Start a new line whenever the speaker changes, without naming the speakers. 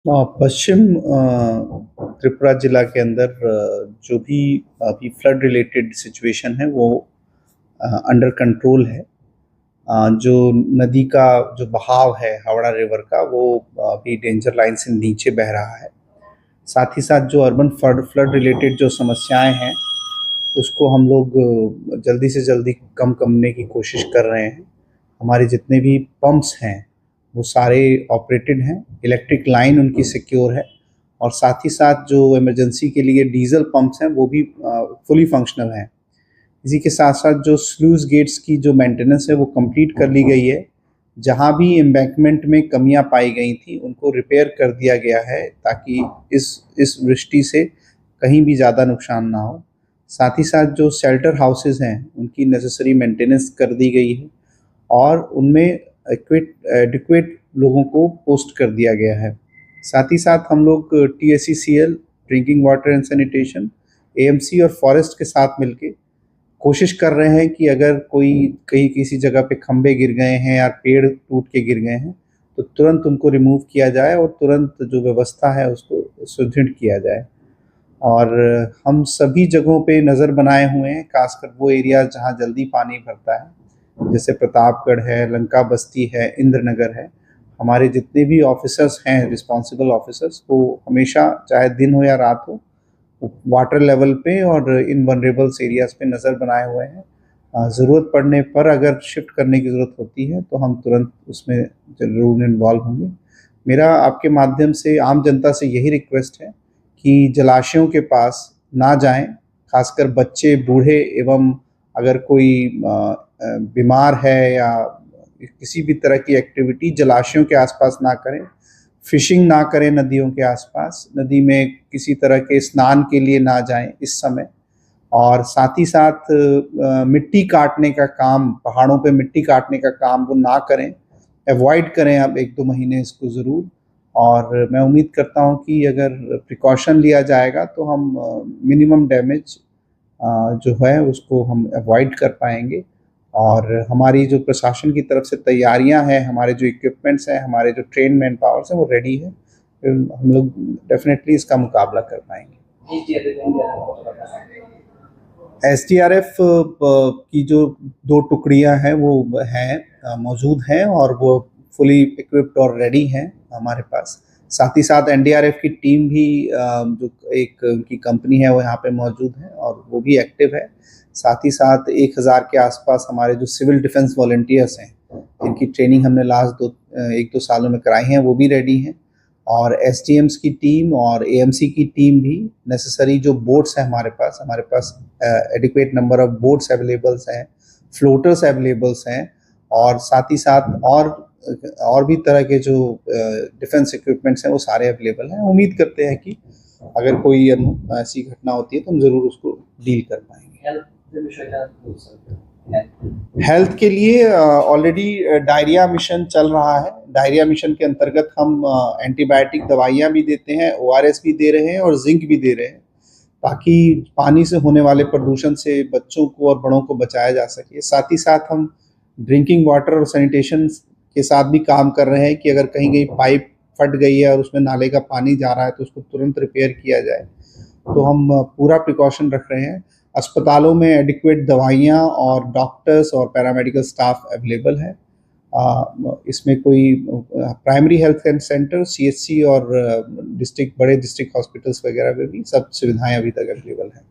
पश्चिम त्रिपुरा जिला के अंदर जो भी अभी फ्लड रिलेटेड सिचुएशन है वो अंडर कंट्रोल है। जो नदी का जो बहाव है हावड़ा रिवर का वो अभी डेंजर लाइन से नीचे बह रहा है। साथ ही साथ जो अर्बन फ्लड रिलेटेड जो समस्याएं हैं उसको हम लोग जल्दी से जल्दी कम करने की कोशिश कर रहे हैं। हमारे जितने भी पंप्स हैं वो सारे ऑपरेटेड हैं, इलेक्ट्रिक लाइन उनकी सिक्योर है और साथ ही साथ जो इमरजेंसी के लिए डीजल पंप्स हैं वो भी फुली फंक्शनल हैं। इसी के साथ साथ जो स्लूज गेट्स की जो मेंटेनेंस है वो कंप्लीट कर ली गई है। जहां भी एम्बैंकमेंट में कमियां पाई गई थी उनको रिपेयर कर दिया गया है ताकि इस वृष्टि से कहीं भी ज़्यादा नुकसान ना हो। साथ ही साथ जो शेल्टर हाउसेज हैं उनकी नेसेसरी मेंटेनेंस कर दी गई है और उनमें एडिक्वेट लोगों को पोस्ट कर दिया गया है। साथ ही साथ हम लोग TSECL, drinking water and sanitation, AMC और फॉरेस्ट के साथ मिलके कोशिश कर रहे हैं कि अगर कोई कहीं किसी जगह पे खंभे गिर गए हैं या पेड़ टूट के गिर गए हैं तो तुरंत उनको रिमूव किया जाए और तुरंत जो व्यवस्था है उसको सुदृढ़ किया जाए। और हम सभी जगहों पे नज़र बनाए हुए हैं, खासकर वो एरिया जहाँ जल्दी पानी भरता है, जैसे प्रतापगढ़ है, लंका बस्ती है, इंद्रनगर है। हमारे जितने भी ऑफिसर्स हैं, रिस्पॉन्सिबल ऑफिसर्स, वो हमेशा चाहे दिन हो या रात हो वाटर लेवल पे और इन वनरेबल्स एरियाज़ पे नज़र बनाए हुए हैं। ज़रूरत पड़ने पर अगर शिफ्ट करने की ज़रूरत होती है तो हम तुरंत उसमें ज़रूर इन्वॉल्व होंगे। मेरा आपके माध्यम से आम जनता से यही रिक्वेस्ट है कि जलाशयों के पास ना जाएं, खासकर बच्चे, बूढ़े एवं अगर कोई बीमार है या किसी भी तरह की एक्टिविटी जलाशयों के आसपास ना करें। फिशिंग ना करें नदियों के आसपास, नदी में किसी तरह के स्नान के लिए ना जाएं इस समय। और साथ ही साथ मिट्टी काटने का काम, पहाड़ों पे मिट्टी काटने का काम वो ना करें, अवॉइड करें अब 1-2 महीने इसको ज़रूर। और मैं उम्मीद करता हूं कि अगर प्रिकॉशन लिया जाएगा तो हम मिनिमम डैमेज जो है उसको हम अवॉइड कर पाएंगे। और हमारी जो प्रशासन की तरफ से तैयारियां हैं, हमारे जो इक्विपमेंट्स हैं, हमारे जो ट्रेन मैन पावर्स हैं वो रेडी है, हम लोग डेफिनेटली इसका मुकाबला कर पाएंगे। SDRF की जो 2 टुकड़ियां हैं वो हैं मौजूद हैं और वो फुली इक्विप्ड और रेडी हैं हमारे पास। साथ ही साथ NDRF की टीम भी जो एक उनकी कंपनी है वो यहाँ पे मौजूद है और वो भी एक्टिव है। साथ ही साथ 1000 के आसपास हमारे जो सिविल डिफेंस वॉलंटियर्स हैं जिनकी ट्रेनिंग हमने लास्ट 1-2 सालों में कराई हैं वो भी रेडी हैं। और SDMs की टीम और AMC की टीम भी नेसेसरी जो बोट्स हैं हमारे पास adequate number of boats availables हैं, फ्लोटर्स अवेलेबल्स हैं और साथ ही साथ और भी तरह के जो डिफेंस इक्विपमेंट्स हैं वो सारे अवेलेबल हैं। उम्मीद करते हैं कि अगर कोई ऐसी घटना होती है तो हम ज़रूर उसको डील कर पाएंगे। हेल्थ के लिए ऑलरेडी डायरिया मिशन चल रहा है। डायरिया मिशन के अंतर्गत हम एंटीबायोटिक दवाइयाँ भी देते हैं, ORS भी दे रहे हैं और जिंक भी दे रहे हैं ताकि पानी से होने वाले प्रदूषण से बच्चों को और बड़ों को बचाया जा सके। साथ ही साथ हम ड्रिंकिंग वाटर और सैनिटेशन के साथ भी काम कर रहे हैं कि अगर कहीं पाइप फट गई है और उसमें नाले का पानी जा रहा है तो उसको तुरंत रिपेयर किया जाए। तो हम पूरा प्रिकॉशन रख रहे हैं। अस्पतालों में एडिक्वेट दवाइयाँ और डॉक्टर्स और पैरामेडिकल स्टाफ अवेलेबल है। इसमें कोई प्राइमरी हेल्थ सेंटर, CHC और बड़े डिस्ट्रिक्ट हॉस्पिटल्स वगैरह में भी सब सुविधाएं अभी तक अवेलेबल हैं।